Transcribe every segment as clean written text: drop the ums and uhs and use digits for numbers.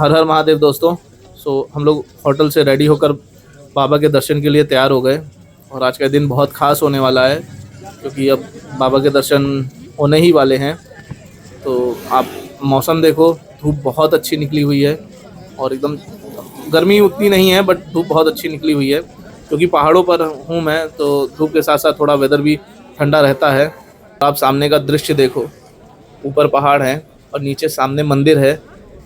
हर हर महादेव दोस्तों। हम लोग होटल से रेडी होकर बाबा के दर्शन के लिए तैयार हो गए और आज का दिन बहुत ख़ास होने वाला है क्योंकि अब बाबा के दर्शन होने ही वाले हैं। तो आप मौसम देखो, धूप बहुत अच्छी निकली हुई है और एकदम गर्मी उतनी नहीं है बट धूप बहुत अच्छी निकली हुई है क्योंकि पहाड़ों पर हूँ मैं, तो धूप के साथ साथ थोड़ा वेदर भी ठंडा रहता है। आप सामने का दृश्य देखो, ऊपर पहाड़ है और नीचे सामने मंदिर है।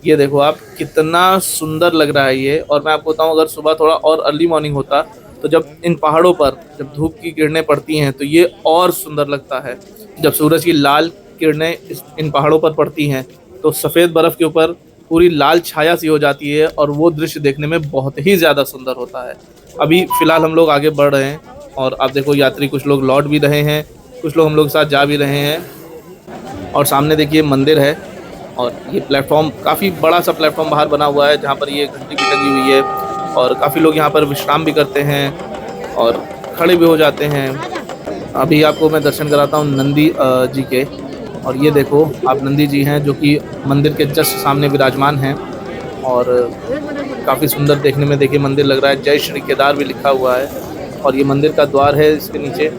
ये देखो आप, कितना सुंदर लग रहा है ये। और मैं आपको बताऊं, अगर सुबह थोड़ा और अर्ली मॉर्निंग होता तो जब इन पहाड़ों पर जब धूप की किरणें पड़ती हैं तो ये और सुंदर लगता है। जब सूरज की लाल किरणें इन पहाड़ों पर पड़ती हैं तो सफ़ेद बर्फ़ के ऊपर पूरी लाल छाया सी हो जाती है और वो दृश्य देखने में बहुत ही ज़्यादा सुंदर होता है। अभी फ़िलहाल हम लोग आगे बढ़ रहे हैं और आप देखो, यात्री कुछ लोग लौट भी रहे हैं, कुछ लोग हम लोग के साथ जा भी रहे हैं। और सामने देखिए मंदिर है और ये प्लेटफॉर्म, काफ़ी बड़ा सा प्लेटफॉर्म बाहर बना हुआ है जहाँ पर ये घंटी भी लगी हुई है और काफ़ी लोग यहाँ पर विश्राम भी करते हैं और खड़े भी हो जाते हैं। अभी आपको मैं दर्शन कराता हूँ नंदी जी के। और ये देखो आप, नंदी जी हैं जो कि मंदिर के जस्ट सामने विराजमान हैं और काफ़ी सुंदर देखने में देखिए मंदिर लग रहा है। जय श्री केदार भी लिखा हुआ है और ये मंदिर का द्वार है इसके नीचे।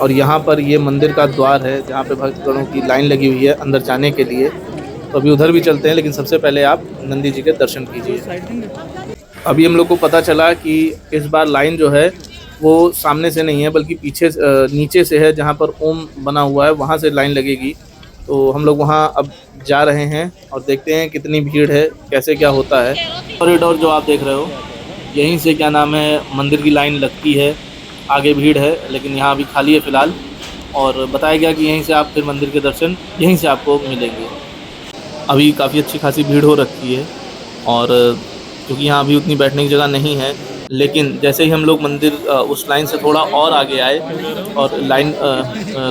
और यहाँ पर ये मंदिर का द्वार है जहाँ पे भक्तगणों की लाइन लगी हुई है अंदर जाने के लिए। तो अभी उधर भी चलते हैं, लेकिन सबसे पहले आप नंदी जी के दर्शन कीजिए। अभी हम लोग को पता चला कि इस बार लाइन जो है वो सामने से नहीं है बल्कि पीछे नीचे से है, जहाँ पर ओम बना हुआ है वहाँ से लाइन लगेगी। तो हम लोग वहाँ अब जा रहे हैं और देखते हैं कितनी भीड़ है, कैसे क्या होता है। कॉरिडोर जो आप देख रहे हो, यहीं से क्या नाम है मंदिर की लाइन लगती है। आगे भीड़ है लेकिन यहाँ अभी खाली है फ़िलहाल। और बताया गया कि यहीं से आप फिर मंदिर के दर्शन यहीं से आपको मिलेंगे। अभी काफ़ी अच्छी खासी भीड़ हो रखी है और क्योंकि यहाँ अभी उतनी बैठने की जगह नहीं है, लेकिन जैसे ही हम लोग मंदिर उस लाइन से थोड़ा और आगे आए और लाइन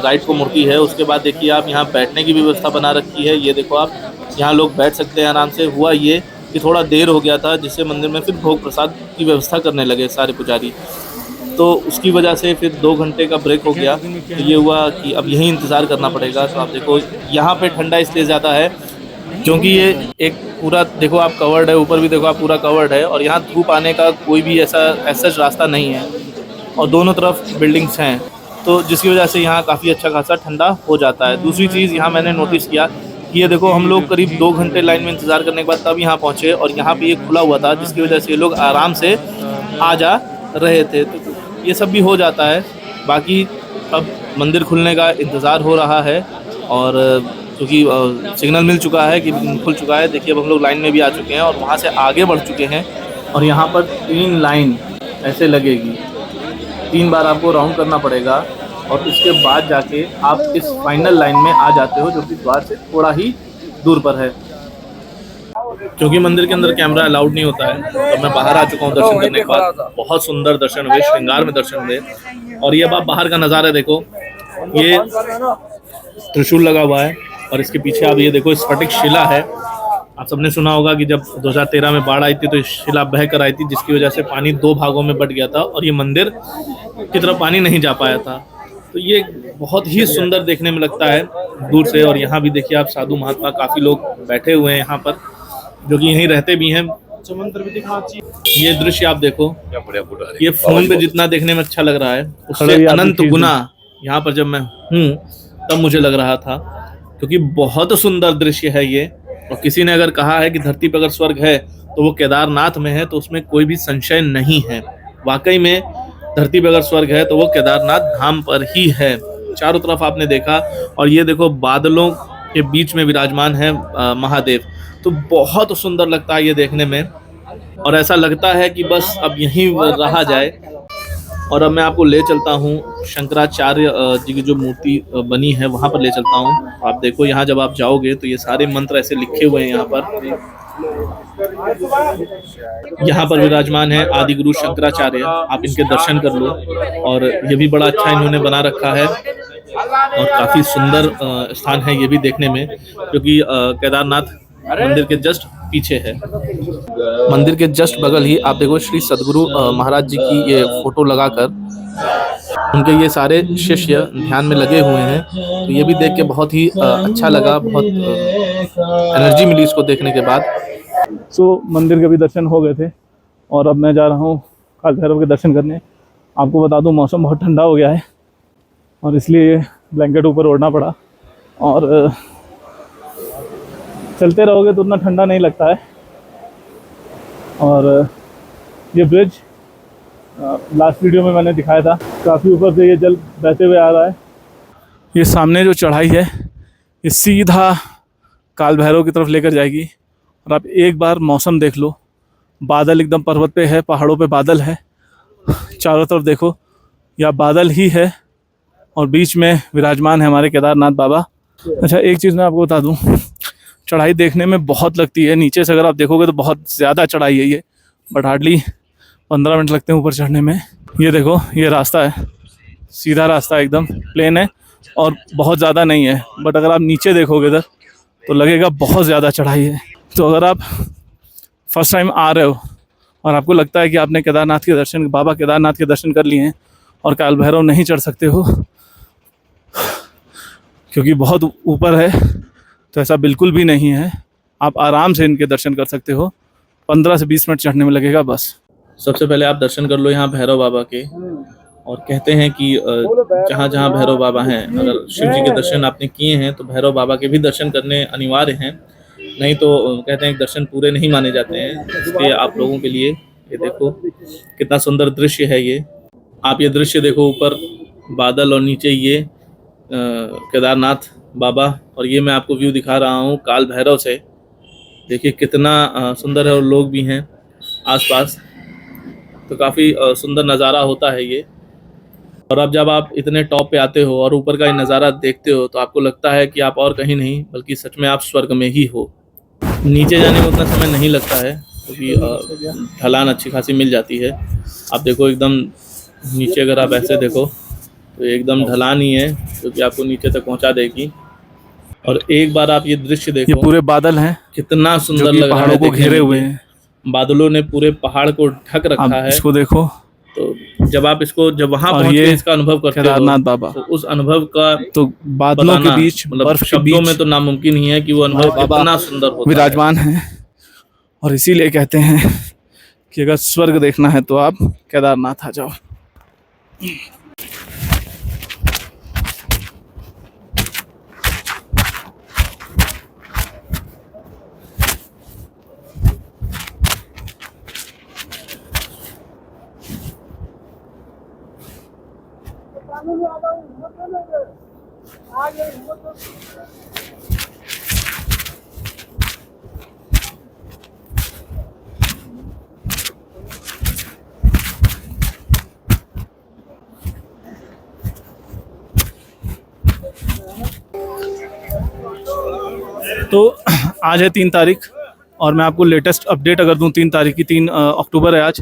राइट को मुड़ती है, उसके बाद देखिए आप, यहाँ बैठने की व्यवस्था बना रखी है। ये देखो आप, यहाँ लोग बैठ सकते हैं आराम से। हुआ ये कि थोड़ा देर हो गया था जिससे मंदिर में फिर भोग प्रसाद की व्यवस्था करने लगे सारे पुजारी, तो उसकी वजह से फिर 2 घंटे का ब्रेक हो गया। तो ये हुआ कि अब यहीं इंतज़ार करना पड़ेगा। तो आप देखो यहाँ पे ठंडा इसलिए ज़्यादा है क्योंकि ये एक पूरा देखो आप कवर्ड है, ऊपर भी देखो आप पूरा कवर्ड है और यहाँ धूप आने का कोई भी ऐसा रास्ता नहीं है और दोनों तरफ बिल्डिंग्स हैं, तो जिसकी वजह से यहाँ काफ़ी अच्छा खासा ठंडा हो जाता है। दूसरी चीज़ यहाँ मैंने नोटिस किया कि ये देखो, हम लोग करीब 2 घंटे लाइन में इंतज़ार करने के बाद तब यहाँ पहुँचे और यहाँ पर ये खुला हुआ था, जिसकी वजह से ये लोग आराम से आ जा रहे थे। तो ये सब भी हो जाता है। बाकी अब मंदिर खुलने का इंतज़ार हो रहा है और क्योंकि सिग्नल मिल चुका है कि खुल चुका है। देखिए अब हम लोग लाइन में भी आ चुके हैं और वहाँ से आगे बढ़ चुके हैं और यहाँ पर 3 लाइन ऐसे लगेगी। 3 बार आपको राउंड करना पड़ेगा और उसके बाद जाके आप इस फाइनल लाइन में आ जाते हो, जो कि द्वार से थोड़ा ही दूर पर है। क्योंकि मंदिर के अंदर कैमरा अलाउड नहीं होता है, तो मैं बाहर आ चुका हूँ दर्शन करने के बाद। बहुत सुंदर दर्शन हुए, श्रृंगार में दर्शन हुए। और ये अब आप बाहर का नज़ारा देखो, ये त्रिशूल लगा हुआ है और इसके पीछे आप ये देखो स्फटिक शिला है। आप सबने सुना होगा कि जब 2013 में बाढ़ आई थी तो शिला बह कर आई थी, जिसकी वजह से पानी 2 भागों में बट गया था और ये मंदिर की तरफ पानी नहीं जा पाया था। तो ये बहुत ही सुंदर देखने में लगता है दूर से। और यहाँ भी देखिए आप, साधु महात्मा काफ़ी लोग बैठे हुए हैं यहाँ पर, जो कि यहीं रहते भी हैं। ये दृश्य आप देखो, ये फोन पे जितना देखने में अच्छा लग रहा है उससे अनंत गुना यहाँ पर जब मैं हूँ तब मुझे लग रहा था, क्योंकि बहुत सुंदर दृश्य है ये। और किसी ने अगर कहा है कि धरती पर अगर स्वर्ग है तो वो केदारनाथ में है, तो उसमें कोई भी संशय नहीं है। वाकई में धरती पर अगर स्वर्ग है तो वो केदारनाथ धाम पर ही है। चारों तरफ आपने देखा और ये देखो बादलों के बीच में विराजमान है महादेव। तो बहुत सुंदर लगता है ये देखने में और ऐसा लगता है कि बस अब यहीं रहा जाए। और अब मैं आपको ले चलता हूँ शंकराचार्य जी की जो मूर्ति बनी है वहाँ पर ले चलता हूँ। आप देखो यहाँ जब आप जाओगे तो ये सारे मंत्र ऐसे लिखे हुए हैं यहाँ पर। यहाँ पर विराजमान है आदि गुरु शंकराचार्य, आप इनके दर्शन कर लो। और ये भी बड़ा अच्छा इन्होंने बना रखा है और काफ़ी सुंदर स्थान है ये भी देखने में, क्योंकि केदारनाथ मंदिर के जस्ट पीछे है। मंदिर के जस्ट बगल ही आप देखो श्री सदगुरु महाराज जी की ये फोटो लगाकर उनके ये सारे शिष्य ध्यान में लगे हुए हैं, तो ये भी देख के बहुत ही अच्छा लगा, बहुत एनर्जी मिली इसको देखने के बाद। मंदिर के भी दर्शन हो गए थे और अब मैं जा रहा हूँ काल भैरव के दर्शन करने। आपको बता दूँ मौसम बहुत ठंडा हो गया है और इसलिए ब्लैंकेट ऊपर ओढ़ना पड़ा, और चलते रहोगे तो उतना ठंडा नहीं लगता है। और ये ब्रिज लास्ट वीडियो में मैंने दिखाया था, काफ़ी ऊपर से ये जल बहते हुए आ रहा है। ये सामने जो चढ़ाई है ये सीधा काल भैरव की तरफ लेकर जाएगी। और आप एक बार मौसम देख लो, बादल एकदम पर्वत पे है, पहाड़ों पे बादल है, चारों तरफ देखो या बादल ही है और बीच में विराजमान है हमारे केदारनाथ बाबा। अच्छा, एक चीज़ मैं आपको बता दूं, चढ़ाई देखने में बहुत लगती है, नीचे से अगर आप देखोगे तो बहुत ज़्यादा चढ़ाई है ये, बट हार्डली 15 मिनट लगते हैं ऊपर चढ़ने में। ये देखो, ये रास्ता है, सीधा रास्ता एकदम प्लेन है और बहुत ज़्यादा नहीं है, बट अगर आप नीचे देखोगे इधर तो लगेगा बहुत ज़्यादा चढ़ाई है। तो अगर आप फर्स्ट टाइम आ रहे हो और आपको लगता है कि आपने केदारनाथ के दर्शन, बाबा केदारनाथ के दर्शन कर लिए हैं और काल भैरव नहीं चढ़ सकते हो क्योंकि बहुत ऊपर है, तो ऐसा बिल्कुल भी नहीं है। आप आराम से इनके दर्शन कर सकते हो, 15 से 20 मिनट चढ़ने में लगेगा बस। सबसे पहले आप दर्शन कर लो यहाँ भैरव बाबा के, और कहते हैं कि जहाँ जहाँ भैरव बाबा हैं, अगर शिव जी के दर्शन आपने किए हैं तो भैरव बाबा के भी दर्शन करने अनिवार्य हैं, नहीं तो कहते हैं कि दर्शन पूरे नहीं माने जाते हैं। इसलिए आप लोगों के लिए ये देखो कितना सुंदर दृश्य है ये। आप ये दृश्य देखो, ऊपर बादल और नीचे ये केदारनाथ बाबा, और ये मैं आपको व्यू दिखा रहा हूँ काल भैरव से। देखिए कितना सुंदर है और लोग भी हैं आसपास, तो काफ़ी सुंदर नज़ारा होता है ये। और अब जब आप इतने टॉप पे आते हो और ऊपर का ये नज़ारा देखते हो तो आपको लगता है कि आप और कहीं नहीं बल्कि सच में आप स्वर्ग में ही हो। नीचे जाने में उतना समय नहीं लगता है क्योंकि ढलान अच्छी खासी मिल जाती है। आप देखो एकदम नीचे, अगर आप ऐसे देखो तो एकदम ढलान ही है जो कि आपको नीचे तक पहुंचा देगी। और एक बार आप ये दृश्य देखो, ये पूरे बादल हैं, कितना सुंदर लग रहा है, पहाड़ों को घेरे हुए हैं, बादलों ने पूरे पहाड़ को ढक रखा है। इसको देखो, तो जब आप इसको जब वहां पहुंच के इसका अनुभव करते हो केदारनाथ बाबा, तो उस अनुभव का तो बादलों के बीच, मतलब शब्दों में तो नामुमकिन ही है कि वो अनुभव कितना सुंदर होता है, विराजमान है। और इसीलिए कहते हैं कि अगर स्वर्ग देखना है तो आप केदारनाथ आ जाओ। तो आज है 3 तारीख और मैं आपको लेटेस्ट अपडेट अगर दूं, 3 तारीख की, 3 अक्टूबर है आज,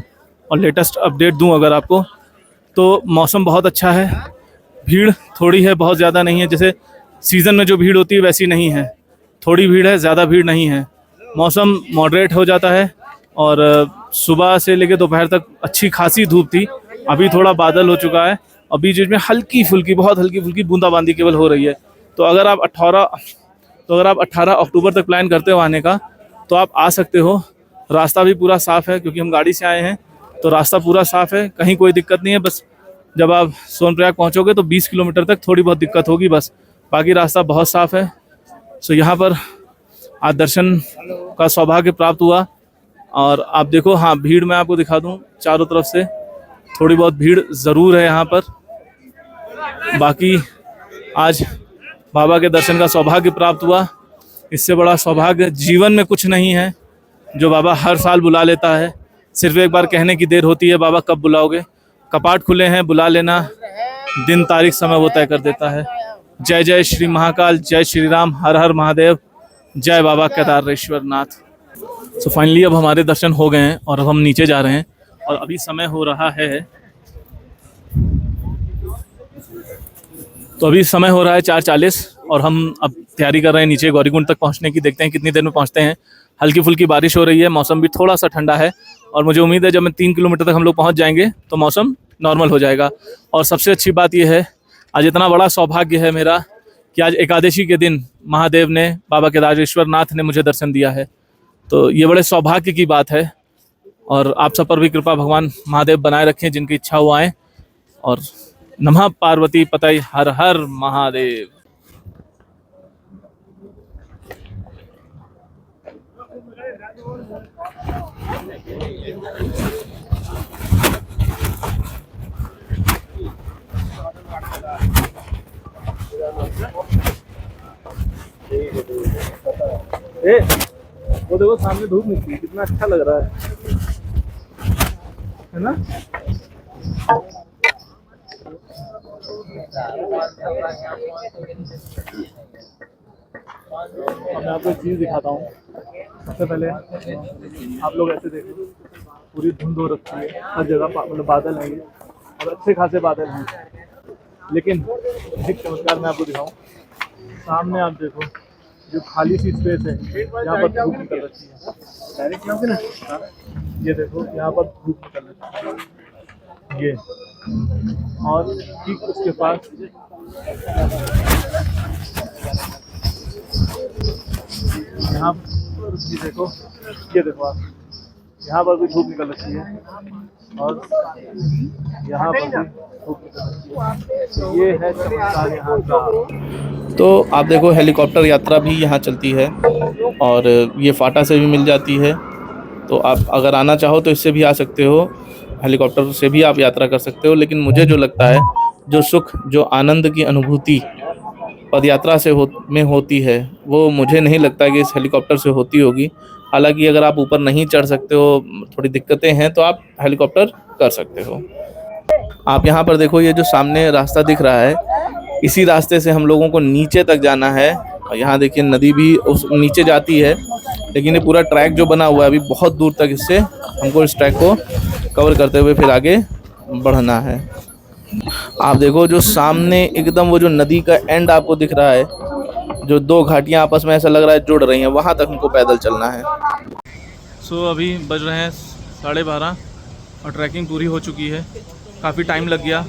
और लेटेस्ट अपडेट दूं अगर आपको, तो मौसम बहुत अच्छा है, भीड़ थोड़ी है, बहुत ज़्यादा नहीं है। जैसे सीज़न में जो भीड़ होती है वैसी नहीं है, थोड़ी भीड़ है, ज़्यादा भीड़ नहीं है। मौसम मॉडरेट हो जाता है और सुबह से लेकर दोपहर तक अच्छी खासी धूप थी, अभी थोड़ा बादल हो चुका है, अभी बीच में हल्की फुल्की, बहुत हल्की फुल्की बूंदाबांदी केवल हो रही है। तो अगर आप 18 अक्टूबर तक प्लान करते हो आने का तो आप आ सकते हो। रास्ता भी पूरा साफ़ है क्योंकि हम गाड़ी से आए हैं, तो रास्ता पूरा साफ़ है, कहीं कोई दिक्कत नहीं है। बस जब आप सोनप्रयाग पहुंचोगे तो 20 किलोमीटर तक थोड़ी बहुत दिक्कत होगी बस, बाकी रास्ता बहुत साफ़ है। सो यहाँ पर आज दर्शन का सौभाग्य प्राप्त हुआ। और आप देखो, हाँ, भीड़ मैं आपको दिखा दूँ, चारों तरफ से थोड़ी बहुत भीड़ ज़रूर है यहाँ पर। बाकी आज बाबा के दर्शन का सौभाग्य प्राप्त हुआ, इससे बड़ा सौभाग्य जीवन में कुछ नहीं है, जो बाबा हर साल बुला लेता है। सिर्फ एक बार कहने की देर होती है, बाबा कब बुलाओगे। कपाट खुले हैं, बुला लेना, दिन तारीख समय वो तय कर देता है। जय जय श्री महाकाल, जय श्री राम, हर हर महादेव, जय बाबा केदारेश्वर नाथ। सो फाइनली अब हमारे दर्शन हो गए हैं और अब हम नीचे जा रहे हैं और अभी समय हो रहा है, तो अभी समय हो रहा है 4:40 और हम अब तैयारी कर रहे हैं नीचे गौरीकुंड तक पहुंचने की। देखते हैं कितनी देर में पहुंचते हैं। हल्की फुल्की बारिश हो रही है, मौसम भी थोड़ा सा ठंडा है और मुझे उम्मीद है जब मैं 3 किलोमीटर तक हम लोग पहुंच जाएंगे तो मौसम नॉर्मल हो जाएगा। और सबसे अच्छी बात यह है, आज इतना बड़ा सौभाग्य है मेरा कि आज एकादशी के दिन महादेव ने, बाबा केदारेश्वर नाथ ने मुझे दर्शन दिया है। तो ये बड़े सौभाग्य की बात है और आप सब पर भी कृपा भगवान महादेव बनाए रखें, जिनकी इच्छा हो आए। और नमः पार्वती पतये, हर हर महादेव। वो देखो सामने धूप निकली, कितना अच्छा लग रहा है ना। अब मैं आपको एक चीज़ दिखाता हूँ। सबसे पहले आप लोग ऐसे देखो, पूरी धुंध हो रखी है, हर जगह मतलब बादल हैं और अच्छे खासे बादल हैं। लेकिन एक चमत्कार मैं आपको दिखाऊँ, सामने आप देखो जो खाली सी स्पेस है, यहाँ पर धूप निकल रखी है। ये देखो यहाँ पर धूप निकल रखी है, ये। और ठीक उसके पास यहाँ पर भी देखो, ये देखो आप, यहाँ पर भी धूप निकल रखी है और यहाँ पर भी धूप निकल रखी है। तो ये है चमत्कार यहाँ का। तो आप देखो हेलीकॉप्टर यात्रा भी यहाँ चलती है और ये फाटा से भी मिल जाती है। तो आप अगर आना चाहो तो इससे भी आ सकते हो, हेलीकॉप्टर से भी आप यात्रा कर सकते हो। लेकिन मुझे जो लगता है, जो सुख, जो आनंद की अनुभूति पदयात्रा से में होती है, वो मुझे नहीं लगता कि इस हेलीकॉप्टर से होती होगी। हालांकि अगर आप ऊपर नहीं चढ़ सकते हो, थोड़ी दिक्कतें हैं, तो आप हेलीकॉप्टर कर सकते हो। आप यहाँ पर देखो, ये जो सामने रास्ता दिख रहा है, इसी रास्ते से हम लोगों को नीचे तक जाना है। और यहाँ देखिए नदी भी उस नीचे जाती है, लेकिन ये पूरा ट्रैक जो बना हुआ है अभी बहुत दूर तक, इससे हमको इस ट्रैक को कवर करते हुए फिर आगे बढ़ना है। आप देखो जो सामने एकदम वो जो नदी का एंड आपको दिख रहा है, जो दो घाटियाँ आपस में ऐसा लग रहा है जुड़ रही हैं, वहाँ तक हमको पैदल चलना है। अभी बज रहे हैं 12:30 और ट्रैकिंग पूरी हो चुकी है। काफ़ी टाइम लग गया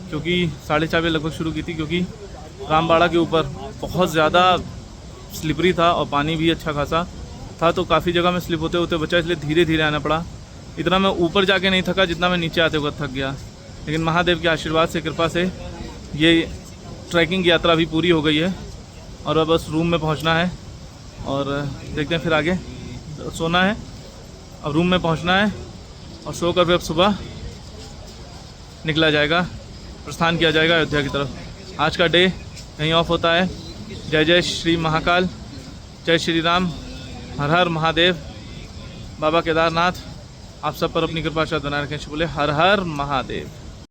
क्योंकि 4:30 बजे लगभग शुरू की थी, क्योंकि रामबाड़ा के ऊपर बहुत ज़्यादा स्लिपरी था और पानी भी अच्छा खासा था। तो काफ़ी जगह में स्लिप होते होते बचा, इसलिए धीरे धीरे आना पड़ा। इतना मैं ऊपर जाके नहीं थका जितना मैं नीचे आते वक्त थक गया। लेकिन महादेव के आशीर्वाद से, कृपा से ये ट्रैकिंग यात्रा भी पूरी हो गई है और अब बस रूम में पहुंचना है और देखते हैं फिर आगे। सोना है, अब रूम में पहुंचना है और सो कर फिर अब सुबह निकला जाएगा, प्रस्थान किया जाएगा अयोध्या की तरफ। आज का डे यहीं ऑफ होता है। जय जय श्री महाकाल, जय श्री राम, हर हर महादेव। बाबा केदारनाथ आप सब पर अपनी कृपा शायद बनाए रखें। बोले हर हर महादेव।